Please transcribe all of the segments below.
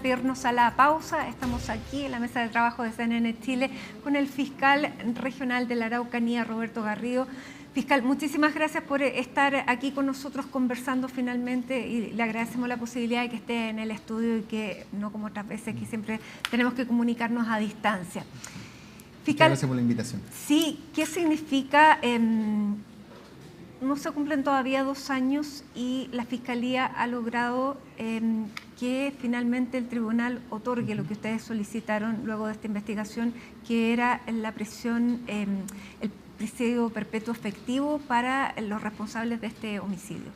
antes de irnos a la pausa, estamos aquí en la mesa de trabajo de CNN Chile con el fiscal regional de la Araucanía, Roberto Garrido. Fiscal, muchísimas gracias por estar aquí con nosotros conversando finalmente y le agradecemos la posibilidad de que esté en el estudio y que no como otras veces que siempre tenemos que comunicarnos a distancia. Fiscal, muchas gracias por la invitación. Sí, ¿qué significa? No se cumplen todavía 2 años y la Fiscalía ha logrado que finalmente el tribunal otorgue lo que ustedes solicitaron luego de esta investigación, que era la prisión, el presidio perpetuo efectivo para los responsables de este homicidio.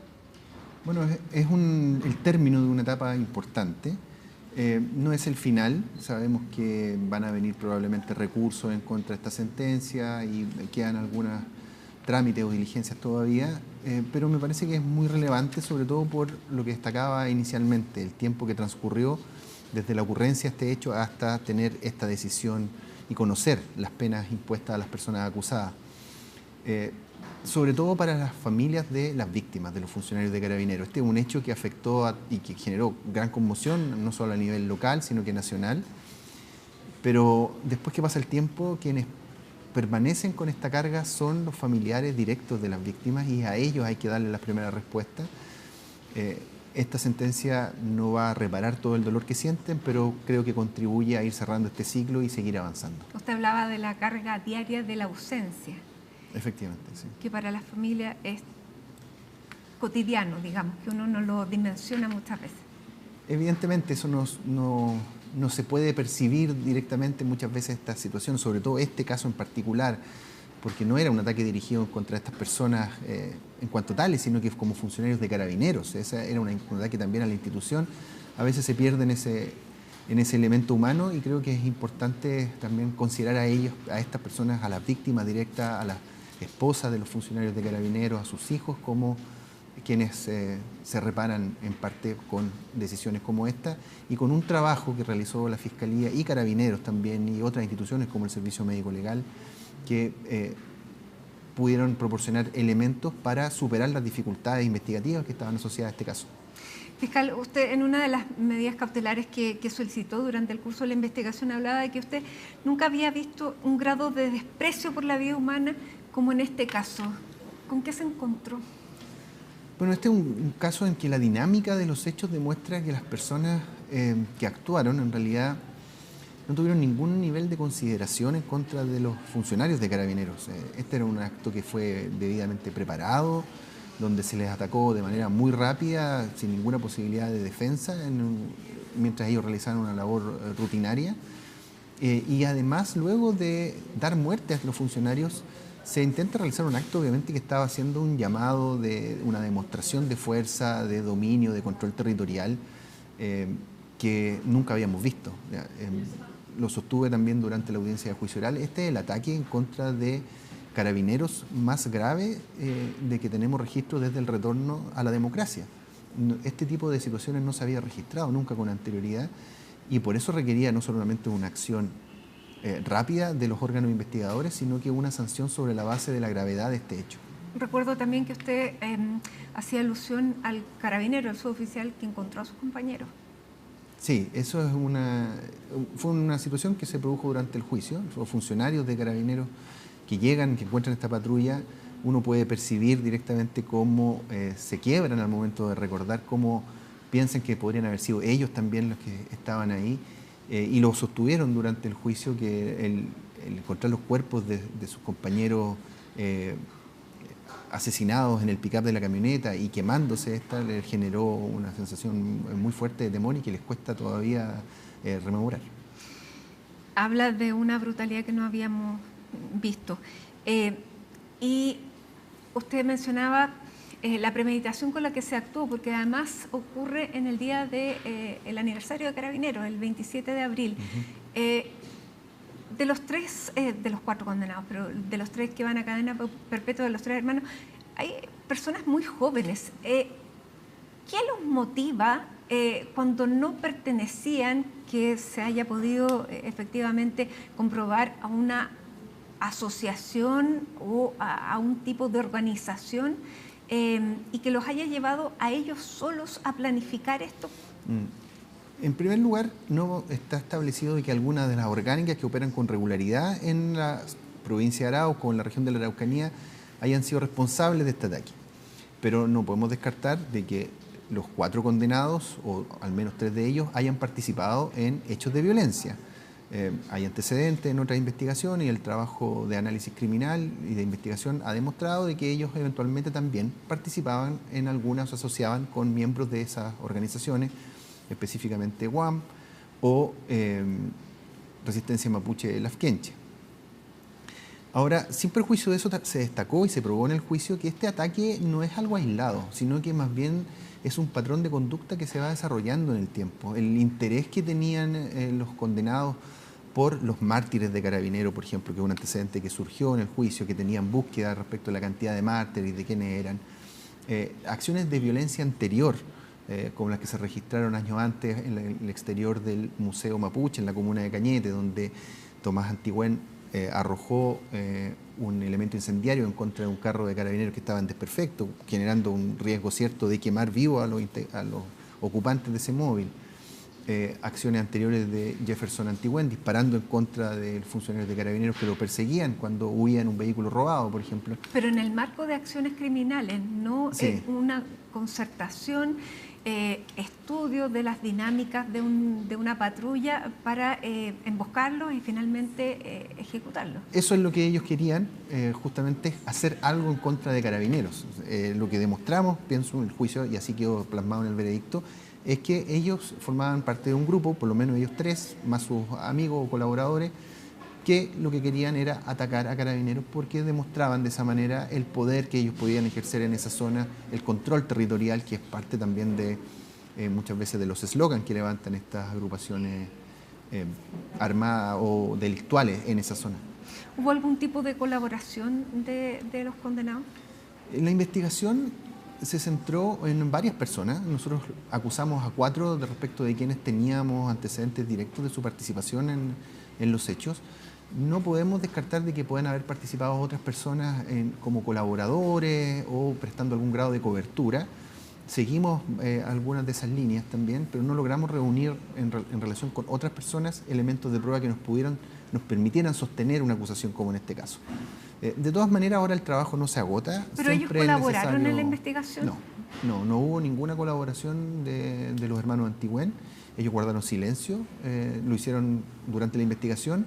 Bueno, es el término de una etapa importante. No es el final, sabemos que van a venir probablemente recursos en contra de esta sentencia y quedan algunos trámites o diligencias todavía, pero me parece que es muy relevante, sobre todo por lo que destacaba inicialmente, el tiempo que transcurrió desde la ocurrencia de este hecho hasta tener esta decisión y conocer las penas impuestas a las personas acusadas. Sobre todo para las familias de las víctimas, de los funcionarios de Carabineros. Este es un hecho que afectó y que generó gran conmoción, no solo a nivel local, sino que nacional. Pero después que pasa el tiempo, quienes permanecen con esta carga son los familiares directos de las víctimas y a ellos hay que darle la primera respuesta. Esta sentencia no va a reparar todo el dolor que sienten, pero creo que contribuye a ir cerrando este ciclo y seguir avanzando. Usted hablaba de la carga diaria de la ausencia. Efectivamente, sí. Que para la familia es cotidiano, digamos, que uno no lo dimensiona muchas veces. Evidentemente eso no se puede percibir directamente muchas veces esta situación, sobre todo este caso en particular, porque no era un ataque dirigido contra estas personas en cuanto tales, sino que como funcionarios de Carabineros. Ese era un ataque también a la institución. A veces se pierde en ese elemento humano y creo que es importante también considerar a ellos, a estas personas, a las víctimas directas, a las esposas de los funcionarios de Carabineros, a sus hijos, como quienes se reparan en parte con decisiones como esta y con un trabajo que realizó la Fiscalía y Carabineros también y otras instituciones como el Servicio Médico Legal que pudieron proporcionar elementos para superar las dificultades investigativas que estaban asociadas a este caso. Fiscal, usted en una de las medidas cautelares que solicitó durante el curso de la investigación hablaba de que usted nunca había visto un grado de desprecio por la vida humana como en este caso. ¿Con qué se encontró? Bueno, este es un caso en que la dinámica de los hechos demuestra que las personas que actuaron en realidad no tuvieron ningún nivel de consideración en contra de los funcionarios de Carabineros. Este era un acto que fue debidamente preparado, donde se les atacó de manera muy rápida, sin ninguna posibilidad de defensa, mientras ellos realizaban una labor rutinaria. Y además, luego de dar muerte a los funcionarios, se intenta realizar un acto, obviamente, que estaba haciendo un llamado de una demostración de fuerza, de dominio, de control territorial, que nunca habíamos visto. Lo sostuve también durante la audiencia de juicio oral. Este es el ataque en contra de Carabineros más grave de que tenemos registro desde el retorno a la democracia. Este tipo de situaciones no se había registrado nunca con anterioridad y por eso requería no solamente una acción rápida de los órganos investigadores, sino que una sanción sobre la base de la gravedad de este hecho. Recuerdo también que usted hacía alusión al carabinero, el suboficial que encontró a sus compañeros. Sí, eso fue una situación que se produjo durante el juicio. Los funcionarios de Carabineros que llegan, que encuentran esta patrulla, uno puede percibir directamente cómo se quiebran al momento de recordar, cómo piensan que podrían haber sido ellos también los que estaban ahí. Y lo sostuvieron durante el juicio, que el encontrar los cuerpos de sus compañeros asesinados en el pick-up de la camioneta y quemándose, les generó una sensación muy fuerte de temor y que les cuesta todavía rememorar. Habla de una brutalidad que no habíamos visto. Y usted mencionaba la premeditación con la que se actuó, porque además ocurre en el día del aniversario de Carabineros, el 27 de abril. De los 4 condenados, pero de los 3 que van a cadena perpetua, de los 3 hermanos, hay personas muy jóvenes. ¿Qué los motiva cuando no pertenecían, que se haya podido efectivamente comprobar, a una asociación o a un tipo de organización y que los haya llevado a ellos solos a planificar esto? En primer lugar, no está establecido de que algunas de las orgánicas que operan con regularidad en la provincia de Arauco o en la región de la Araucanía hayan sido responsables de este ataque. Pero no podemos descartar de que los 4 condenados, o al menos 3 de ellos, hayan participado en hechos de violencia. Hay antecedentes en otras investigaciones y el trabajo de análisis criminal y de investigación ha demostrado de que ellos eventualmente también participaban en algunas o asociaban con miembros de esas organizaciones, específicamente UAM o Resistencia Mapuche Lafkenche. Ahora, sin perjuicio de eso, se destacó y se probó en el juicio que este ataque no es algo aislado, sino que más bien es un patrón de conducta que se va desarrollando en el tiempo. El interés que tenían los condenados por los mártires de Carabineros, por ejemplo, que es un antecedente que surgió en el juicio, que tenían búsqueda respecto a la cantidad de mártires y de quiénes eran, acciones de violencia anterior, como las que se registraron años antes en el exterior del Museo Mapuche, en la comuna de Cañete, donde Tomás Antigüén arrojó un elemento incendiario en contra de un carro de Carabineros que estaba en desperfecto, generando un riesgo cierto de quemar vivo a los ocupantes de ese móvil. Acciones anteriores de Jefferson Antigüén disparando en contra de funcionarios de Carabineros que lo perseguían cuando huía en un vehículo robado, por ejemplo. Pero en el marco de acciones criminales, no Sí. una concertación, estudio de las dinámicas de una patrulla para emboscarlos y finalmente ejecutarlos. Eso es lo que ellos querían, justamente hacer algo en contra de Carabineros. Lo que demostramos, pienso, en el juicio, y así quedó plasmado en el veredicto, es que ellos formaban parte de un grupo, por lo menos ellos 3, más sus amigos o colaboradores, que lo que querían era atacar a Carabineros porque demostraban de esa manera el poder que ellos podían ejercer en esa zona, el control territorial, que es parte también de muchas veces de los eslogans que levantan estas agrupaciones armadas o delictuales en esa zona. ¿Hubo algún tipo de colaboración de los condenados? La investigación se centró en varias personas. Nosotros acusamos a 4 respecto de quienes teníamos antecedentes directos de su participación en los hechos. No podemos descartar de que puedan haber participado otras personas como colaboradores o prestando algún grado de cobertura. Seguimos algunas de esas líneas también, pero no logramos reunir en relación con otras personas elementos de prueba que nos permitieran sostener una acusación como en este caso. De todas maneras, ahora el trabajo no se agota. ¿Pero ellos colaboraron en la investigación? No hubo ninguna colaboración de los hermanos Antigüén. Ellos guardaron silencio, lo hicieron durante la investigación,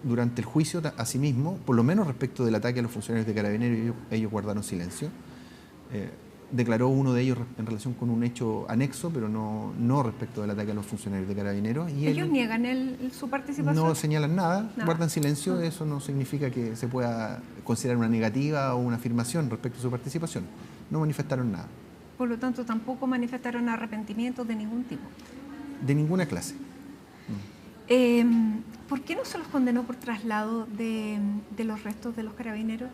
durante el juicio asimismo, por lo menos respecto del ataque a los funcionarios de Carabineros, ellos guardaron silencio. Declaró uno de ellos en relación con un hecho anexo, pero no respecto del ataque a los funcionarios de Carabineros. Y ¿Ellos niegan su participación? No señalan nada, guardan silencio. Eso no significa que se pueda considerar una negativa o una afirmación respecto a su participación. No manifestaron nada. Por lo tanto, tampoco manifestaron arrepentimientos de ningún tipo. De ninguna clase. ¿Por qué no se los condenó por traslado de los restos de los Carabineros?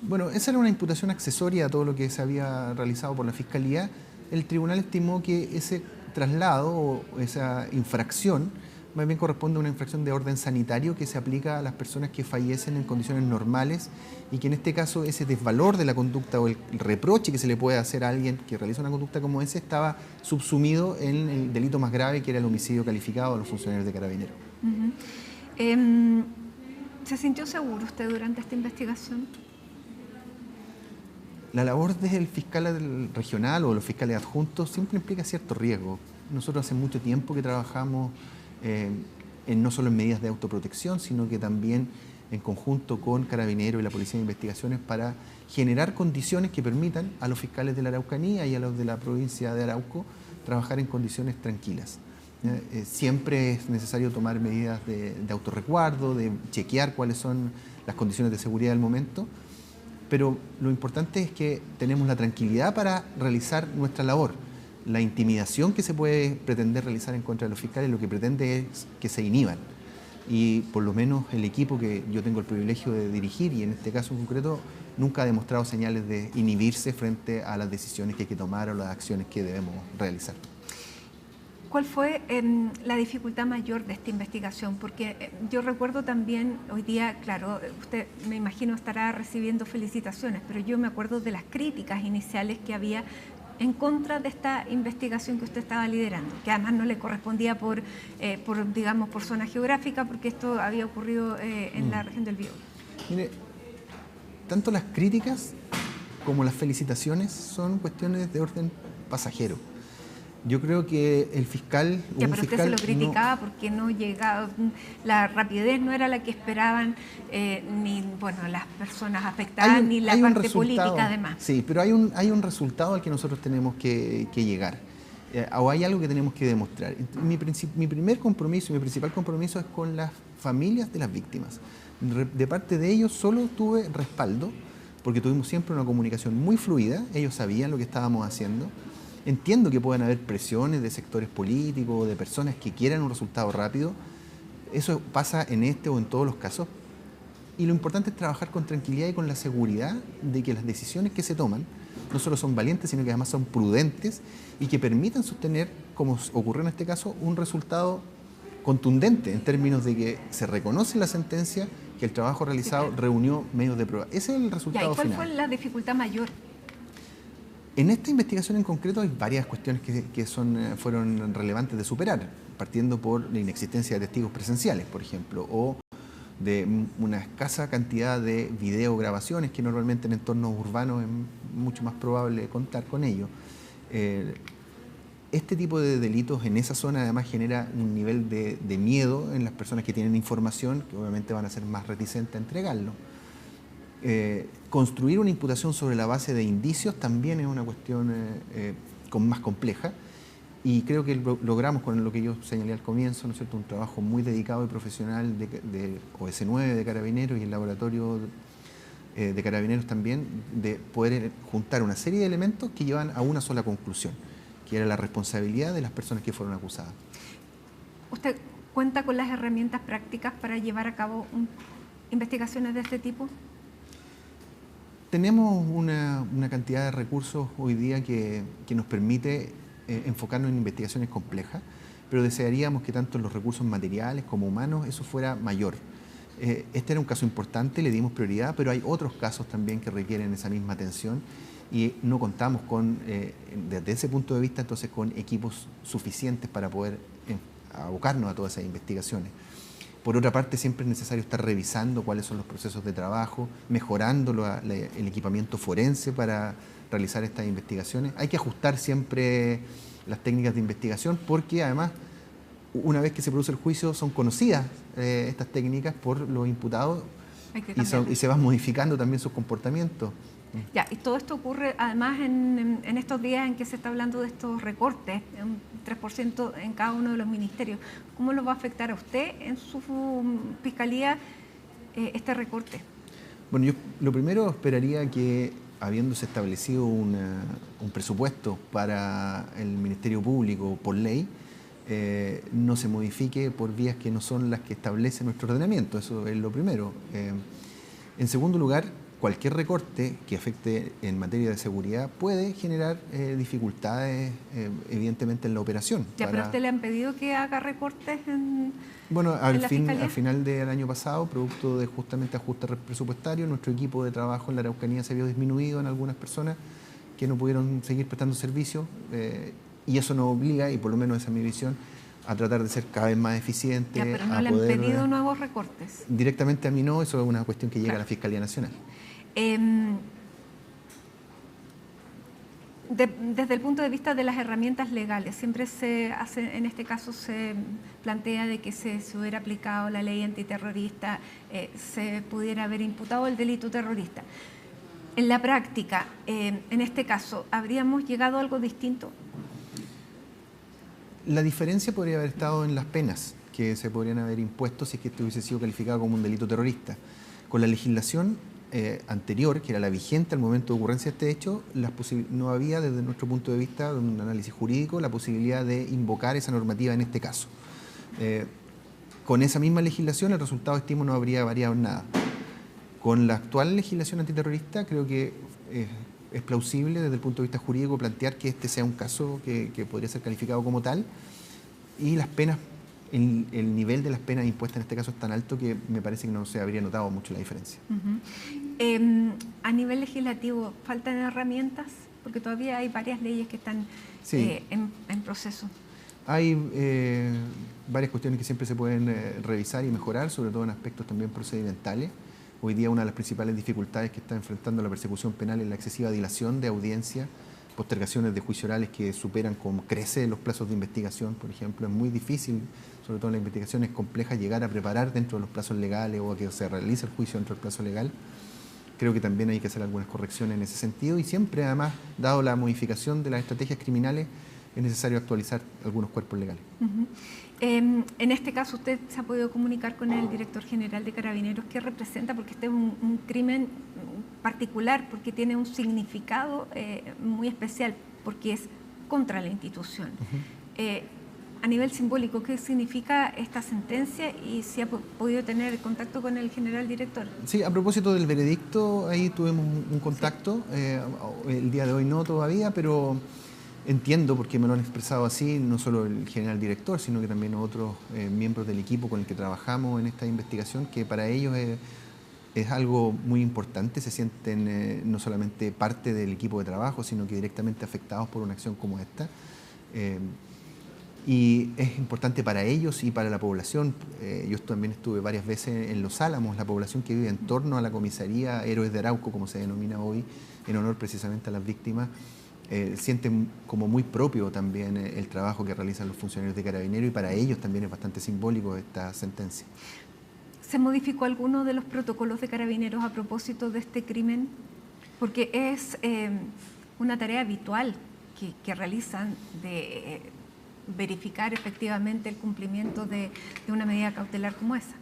Bueno, esa era una imputación accesoria a todo lo que se había realizado por la Fiscalía. El tribunal estimó que ese traslado o esa infracción más bien corresponde a una infracción de orden sanitario que se aplica a las personas que fallecen en condiciones normales y que en este caso ese desvalor de la conducta o el reproche que se le puede hacer a alguien que realiza una conducta como esa estaba subsumido en el delito más grave, que era el homicidio calificado a los funcionarios de Carabineros. ¿Se sintió seguro usted durante esta investigación? La labor del fiscal regional o los fiscales adjuntos siempre implica cierto riesgo. Nosotros hace mucho tiempo que trabajamos no solo en medidas de autoprotección, sino que también en conjunto con Carabineros y la Policía de Investigaciones para generar condiciones que permitan a los fiscales de la Araucanía y a los de la provincia de Arauco trabajar en condiciones tranquilas. Siempre es necesario tomar medidas de autorresguardo, de chequear cuáles son las condiciones de seguridad del momento, pero lo importante es que tenemos la tranquilidad para realizar nuestra labor. La intimidación que se puede pretender realizar en contra de los fiscales lo que pretende es que se inhiban. Y por lo menos el equipo que yo tengo el privilegio de dirigir, y en este caso en concreto, nunca ha demostrado señales de inhibirse frente a las decisiones que hay que tomar o las acciones que debemos realizar. ¿Cuál fue la dificultad mayor de esta investigación? Porque yo recuerdo también, hoy día, claro, usted me imagino estará recibiendo felicitaciones, pero yo me acuerdo de las críticas iniciales que había en contra de esta investigación que usted estaba liderando, que además no le correspondía digamos, por zona geográfica, porque esto había ocurrido en la región del Biobío? Mire, tanto las críticas como las felicitaciones son cuestiones de orden pasajero. Yo creo que el fiscal... Ya, pero usted se lo criticaba porque no llegaba, la rapidez no era la que esperaban ni las personas afectadas, ni la parte política además. Sí, pero hay un resultado al que nosotros tenemos que llegar, o hay algo que tenemos que demostrar. Mi primer compromiso, mi principal compromiso es con las familias de las víctimas. De parte de ellos solo tuve respaldo, porque tuvimos siempre una comunicación muy fluida, ellos sabían lo que estábamos haciendo. Entiendo que puedan haber presiones de sectores políticos, de personas que quieran un resultado rápido. Eso pasa en este o en todos los casos. Y lo importante es trabajar con tranquilidad y con la seguridad de que las decisiones que se toman no solo son valientes, sino que además son prudentes y que permitan sostener, como ocurrió en este caso, un resultado contundente en términos de que se reconoce en la sentencia que el trabajo realizado reunió medios de prueba. Ese es el resultado final. ¿Y cuál fue la dificultad mayor? En esta investigación en concreto hay varias cuestiones que fueron relevantes de superar, partiendo por la inexistencia de testigos presenciales, por ejemplo, o de una escasa cantidad de videograbaciones que normalmente en entornos urbanos es mucho más probable contar con ello. Este tipo de delitos en esa zona además genera un nivel de miedo en las personas que tienen información, que obviamente van a ser más reticentes a entregarlo. Construir una imputación sobre la base de indicios también es una cuestión más compleja, y creo que logramos, con lo que yo señalé al comienzo, ¿no es cierto?, un trabajo muy dedicado y profesional de OS9 de Carabineros y el laboratorio de Carabineros también, de poder juntar una serie de elementos que llevan a una sola conclusión, que era la responsabilidad de las personas que fueron acusadas. ¿Usted cuenta con las herramientas prácticas para llevar a cabo investigaciones de este tipo? Tenemos una cantidad de recursos hoy día que nos permite enfocarnos en investigaciones complejas, pero desearíamos que tanto en los recursos materiales como humanos eso fuera mayor. Este era un caso importante, le dimos prioridad, pero hay otros casos también que requieren esa misma atención y no contamos desde ese punto de vista, entonces, con equipos suficientes para poder abocarnos a todas esas investigaciones. Por otra parte, siempre es necesario estar revisando cuáles son los procesos de trabajo, mejorando el equipamiento forense para realizar estas investigaciones. Hay que ajustar siempre las técnicas de investigación porque además, una vez que se produce el juicio, son conocidas estas técnicas por los imputados y se van modificando también sus comportamientos. Ya, y todo esto ocurre además en estos días en que se está hablando de estos recortes, un 3% en cada uno de los ministerios. ¿Cómo lo va a afectar a usted en su fiscalía este recorte? Bueno, yo lo primero esperaría que, habiéndose establecido un presupuesto para el Ministerio Público por ley, no se modifique por vías que no son las que establece nuestro ordenamiento. Eso es lo primero. En segundo lugar, cualquier recorte que afecte en materia de seguridad puede generar dificultades, evidentemente, en la operación. Ya, pero ¿a usted le han pedido que haga recortes en la Fiscalía? Al final del año pasado, producto de justamente ajustes presupuestarios, nuestro equipo de trabajo en la Araucanía se vio disminuido en algunas personas que no pudieron seguir prestando servicio, y eso nos obliga, y por lo menos esa es mi visión, a tratar de ser cada vez más eficiente. Ya, pero no le han pedido nuevos recortes. Directamente a mí no, eso es una cuestión que llega a la Fiscalía Nacional. Desde el punto de vista de las herramientas legales, siempre se hace, en este caso se plantea de que se hubiera aplicado la ley antiterrorista, se pudiera haber imputado el delito terrorista. En la práctica, en este caso, ¿habríamos llegado a algo distinto? La diferencia podría haber estado en las penas que se podrían haber impuesto si es que esto hubiese sido calificado como un delito terrorista. Con la legislación anterior, que era la vigente al momento de ocurrencia de este hecho, no había, desde nuestro punto de vista, de un análisis jurídico, la posibilidad de invocar esa normativa en este caso. Con esa misma legislación, el resultado, estimo, no habría variado en nada. Con la actual legislación antiterrorista, creo que es plausible desde el punto de vista jurídico plantear que este sea un caso que podría ser calificado como tal, y las penas, el nivel de las penas impuestas en este caso es tan alto que me parece que no se habría notado mucho la diferencia. A nivel legislativo, ¿faltan herramientas Porque todavía hay varias leyes que están Sí. en proceso. Hay varias cuestiones que siempre se pueden revisar y mejorar, sobre todo en aspectos también procedimentales. Hoy día una de las principales dificultades que está enfrentando la persecución penal es la excesiva dilación de audiencia, postergaciones de juicios orales que superan con creces los plazos de investigación, por ejemplo. Es muy difícil, sobre todo en las investigaciones complejas, llegar a preparar dentro de los plazos legales o a que se realice el juicio dentro del plazo legal. Creo que también hay que hacer algunas correcciones en ese sentido y siempre, además, dado la modificación de las estrategias criminales, es necesario actualizar algunos cuerpos legales. Uh-huh. En este caso, ¿usted se ha podido comunicar con el director general de Carabineros? ¿Qué representa? Porque este es un crimen particular, porque tiene un significado muy especial, porque es contra la institución. Uh-huh. A nivel simbólico, ¿qué significa esta sentencia y si ha podido tener contacto con el general director? Sí, a propósito del veredicto, ahí tuvimos un contacto. Sí. El día de hoy no todavía, pero entiendo, porque me lo han expresado así, no solo el general director, sino que también otros miembros del equipo con el que trabajamos en esta investigación, que para ellos es algo muy importante. Se sienten no solamente parte del equipo de trabajo, sino que directamente afectados por una acción como esta. Y es importante para ellos y para la población. Yo también estuve varias veces en Los Álamos, la población que vive en torno a la comisaría Héroes de Arauco, como se denomina hoy, en honor precisamente a las víctimas. Sienten como muy propio también el trabajo que realizan los funcionarios de Carabineros y para ellos también es bastante simbólico esta sentencia. ¿Se modificó alguno de los protocolos de Carabineros a propósito de este crimen? Porque es una tarea habitual que realizan de verificar efectivamente el cumplimiento de una medida cautelar como esa.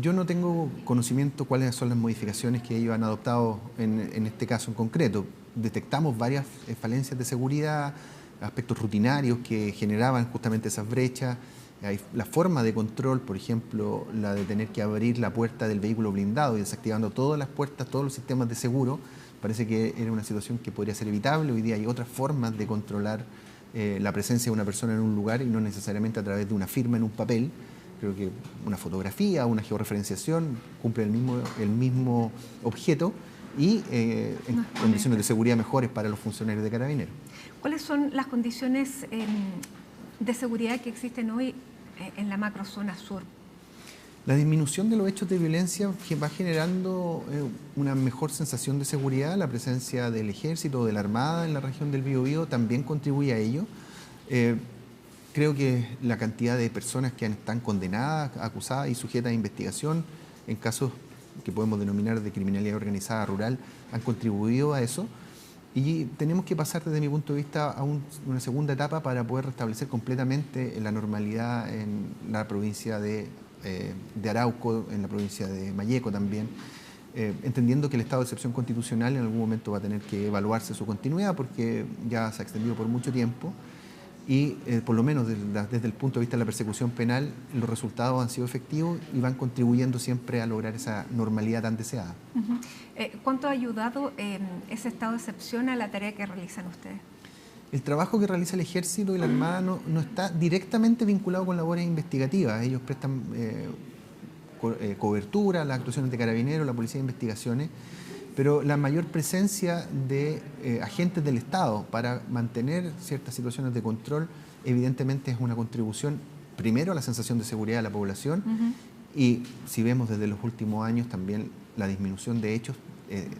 Yo no tengo conocimiento cuáles son las modificaciones que ellos han adoptado en este caso en concreto. Detectamos varias falencias de seguridad, aspectos rutinarios que generaban justamente esas brechas. La forma de control, por ejemplo, la de tener que abrir la puerta del vehículo blindado y desactivando todas las puertas, todos los sistemas de seguro, parece que era una situación que podría ser evitable. Hoy día hay otras formas de controlar la presencia de una persona en un lugar y no necesariamente a través de una firma en un papel. Creo que una fotografía, una georreferenciación cumple el mismo objeto y en condiciones de seguridad mejores para los funcionarios de Carabineros. ¿Cuáles son las condiciones de seguridad que existen hoy en la macrozona sur? La disminución de los hechos de violencia va generando una mejor sensación de seguridad. La presencia del Ejército, de la Armada en la región del Biobío también contribuye a ello. Creo que la cantidad de personas que están condenadas, acusadas y sujetas a investigación en casos que podemos denominar de criminalidad organizada rural han contribuido a eso. Y tenemos que pasar, desde mi punto de vista, a una segunda etapa para poder restablecer completamente la normalidad en la provincia de Arauco, en la provincia de Malleco también, entendiendo que el estado de excepción constitucional en algún momento va a tener que evaluarse su continuidad porque ya se ha extendido por mucho tiempo y por lo menos desde el punto de vista de la persecución penal los resultados han sido efectivos y van contribuyendo siempre a lograr esa normalidad tan deseada. Uh-huh. ¿Cuánto ha ayudado ese estado de excepción a la tarea que realizan ustedes? El trabajo que realiza el Ejército y la Armada no está directamente vinculado con labores investigativas. Ellos prestan cobertura a las actuaciones de Carabineros, la Policía de Investigaciones, pero la mayor presencia de agentes del Estado para mantener ciertas situaciones de control evidentemente es una contribución primero a la sensación de seguridad de la población. Uh-huh. Y si vemos desde los últimos años también la disminución de hechos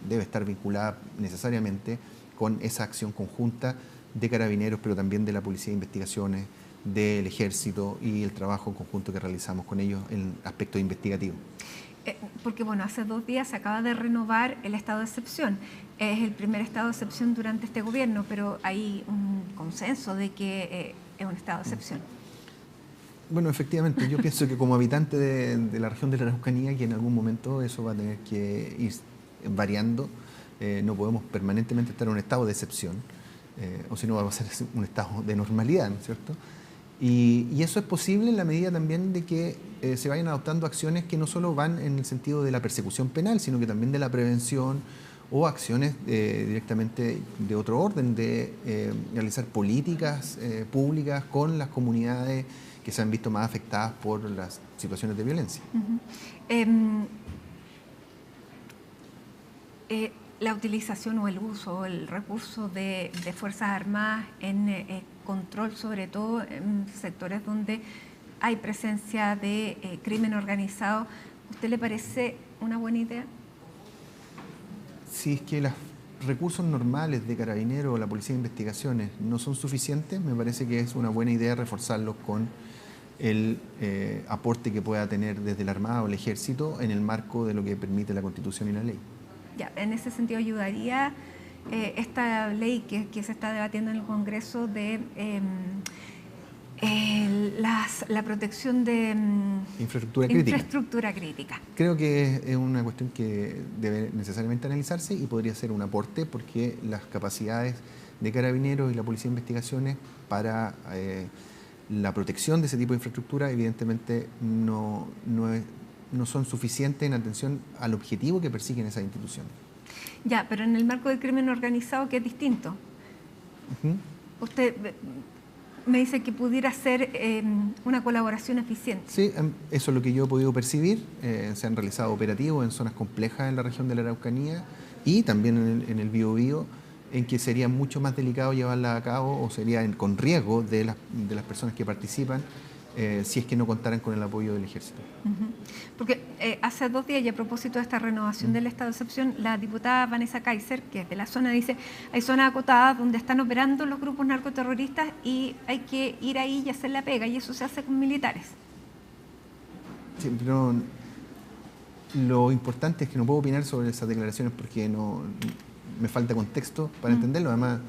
debe estar vinculada necesariamente con esa acción conjunta de Carabineros, pero también de la Policía de Investigaciones, del Ejército y el trabajo en conjunto que realizamos con ellos en aspectos investigativos. Porque bueno, hace 2 días se acaba de renovar el estado de excepción. Es el primer estado de excepción durante este gobierno, pero hay un consenso de que es un estado de excepción. Bueno, efectivamente, yo pienso que como habitante de la región de la Araucanía, que en algún momento eso va a tener que ir variando. No podemos permanentemente estar en un estado de excepción, o si no va a ser un estado de normalidad, ¿no es cierto? Y eso es posible en la medida también de que se vayan adoptando acciones que no solo van en el sentido de la persecución penal, sino que también de la prevención o acciones directamente de otro orden, de realizar políticas públicas con las comunidades que se han visto más afectadas por las situaciones de violencia. Uh-huh. la utilización o el uso o el recurso de Fuerzas Armadas en control, sobre todo en sectores donde hay presencia de crimen organizado, ¿a usted le parece una buena idea? Si es que los recursos normales de Carabineros o la Policía de Investigaciones no son suficientes, me parece que es una buena idea reforzarlos con el aporte que pueda tener desde la Armada o el Ejército en el marco de lo que permite la Constitución y la ley. Ya, en ese sentido ayudaría esta ley que se está debatiendo en el Congreso de la protección de infraestructura crítica. Creo que es una cuestión que debe necesariamente analizarse y podría ser un aporte porque las capacidades de Carabineros y la Policía de Investigaciones para la protección de ese tipo de infraestructura evidentemente no son suficientes en atención al objetivo que persiguen esas instituciones. Ya, pero en el marco del crimen organizado, que es distinto. Usted me dice que pudiera ser una colaboración eficiente. Sí, eso es lo que yo he podido percibir. Se han realizado operativos en zonas complejas en la región de la Araucanía y también en el Biobío, en que sería mucho más delicado llevarla a cabo o sería con riesgo de las personas que participan si es que no contaran con el apoyo del Ejército. Porque hace 2 días, y a propósito de esta renovación del estado de excepción, la diputada Vanessa Kaiser, que es de la zona, dice: hay zonas acotadas donde están operando los grupos narcoterroristas y hay que ir ahí y hacer la pega, y eso se hace con militares. Sí, pero lo importante es que no puedo opinar sobre esas declaraciones porque me falta contexto para entenderlo, además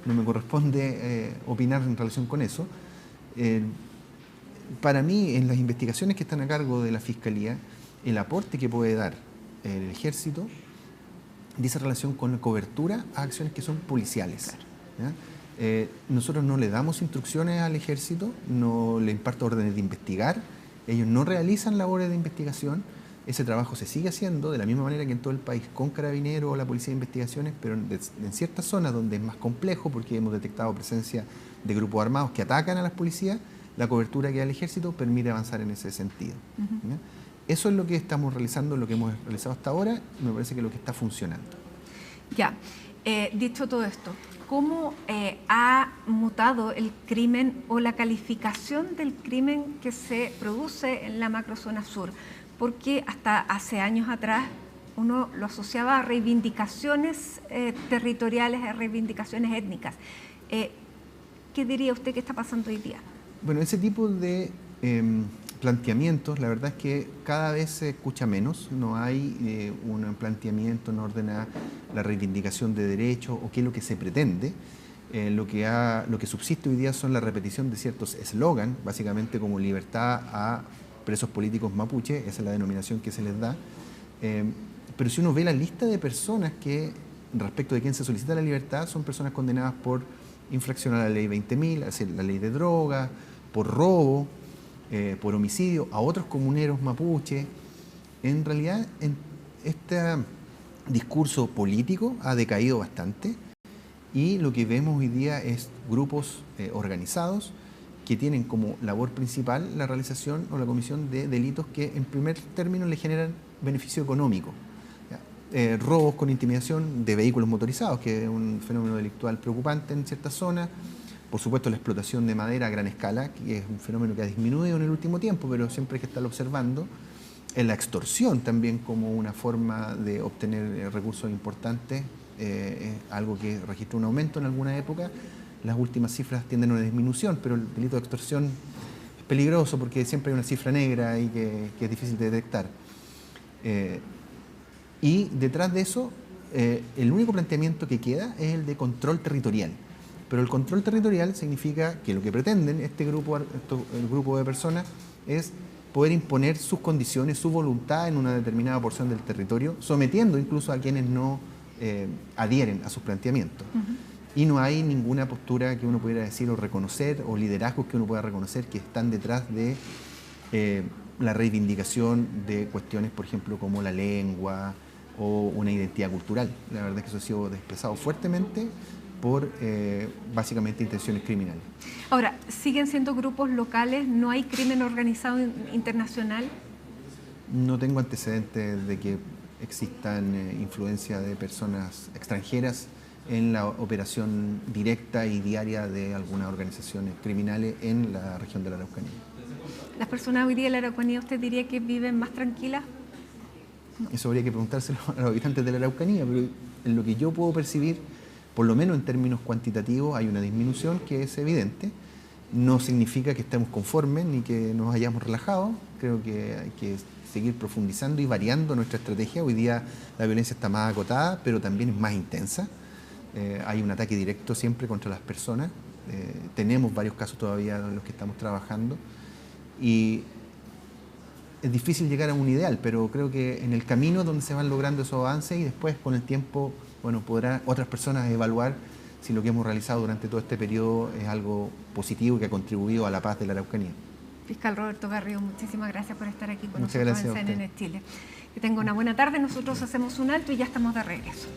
no me corresponde opinar en relación con eso. Para mí, en las investigaciones que están a cargo de la Fiscalía, el aporte que puede dar el Ejército dice relación con la cobertura a acciones que son policiales. Claro. Nosotros no le damos instrucciones al Ejército, no le imparto órdenes de investigar, ellos no realizan labores de investigación, ese trabajo se sigue haciendo de la misma manera que en todo el país con Carabineros o la Policía de Investigaciones, pero en ciertas zonas donde es más complejo porque hemos detectado presencia de grupos armados que atacan a las policías, la cobertura que da el Ejército permite avanzar en ese sentido. Eso es lo que estamos realizando, lo que hemos realizado hasta ahora, y me parece que es lo que está funcionando. Ya, dicho todo esto, ¿cómo ha mutado el crimen o la calificación del crimen que se produce en la macrozona sur? Porque hasta hace años atrás uno lo asociaba a reivindicaciones territoriales, a reivindicaciones étnicas. ¿Qué diría usted que está pasando hoy día? Bueno, ese tipo de planteamientos, la verdad es que cada vez se escucha menos, no hay un planteamiento en orden a la reivindicación de derechos o qué es lo que se pretende. Lo que subsiste hoy día son la repetición de ciertos eslogans, básicamente como libertad a presos políticos mapuche, esa es la denominación que se les da. Pero si uno ve la lista de personas que, respecto de quien se solicita la libertad, son personas condenadas por infracción a la ley 20.000, es decir, la ley de drogas, por robo, por homicidio a otros comuneros mapuche. En realidad, este discurso político ha decaído bastante y lo que vemos hoy día es grupos organizados que tienen como labor principal la realización o la comisión de delitos que en primer término le generan beneficio económico. Robos con intimidación de vehículos motorizados, que es un fenómeno delictual preocupante en ciertas zonas. Por supuesto, la explotación de madera a gran escala, que es un fenómeno que ha disminuido en el último tiempo, pero siempre hay que estarlo observando. La extorsión también como una forma de obtener recursos importantes, es algo que registra un aumento en alguna época. Las últimas cifras tienden a una disminución, pero el delito de extorsión es peligroso porque siempre hay una cifra negra ahí que es difícil de detectar. Y detrás de eso, el único planteamiento que queda es el de control territorial. Pero el control territorial significa que lo que pretenden el grupo de personas es poder imponer sus condiciones, su voluntad en una determinada porción del territorio, sometiendo incluso a quienes no adhieren a sus planteamientos. Y no hay ninguna postura que uno pudiera decir o reconocer, o liderazgos que uno pueda reconocer que están detrás de la reivindicación de cuestiones, por ejemplo, como la lengua o una identidad cultural. La verdad es que eso ha sido desplazado fuertemente por básicamente intenciones criminales. Ahora, ¿siguen siendo grupos locales? ¿No hay crimen organizado internacional? No tengo antecedentes de que existan influencia de personas extranjeras en la operación directa y diaria de algunas organizaciones criminales en la región de la Araucanía. ¿Las personas hoy día en la Araucanía usted diría que viven más tranquilas? Eso habría que preguntárselo a los habitantes de la Araucanía, pero en lo que yo puedo percibir, por lo menos en términos cuantitativos, hay una disminución que es evidente. No significa que estemos conformes ni que nos hayamos relajado. Creo que hay que seguir profundizando y variando nuestra estrategia. Hoy día la violencia está más acotada, pero también es más intensa. Hay un ataque directo siempre contra las personas. Tenemos varios casos todavía en los que estamos trabajando. Y es difícil llegar a un ideal, pero creo que en el camino donde se van logrando esos avances y después con el tiempo, bueno, podrán otras personas evaluar si lo que hemos realizado durante todo este periodo es algo positivo y que ha contribuido a la paz de la Araucanía. Fiscal Roberto Garrido, muchísimas gracias por estar aquí con Muchas nosotros gracias en CNN Chile. Que tenga una buena tarde, nosotros hacemos un alto y ya estamos de regreso.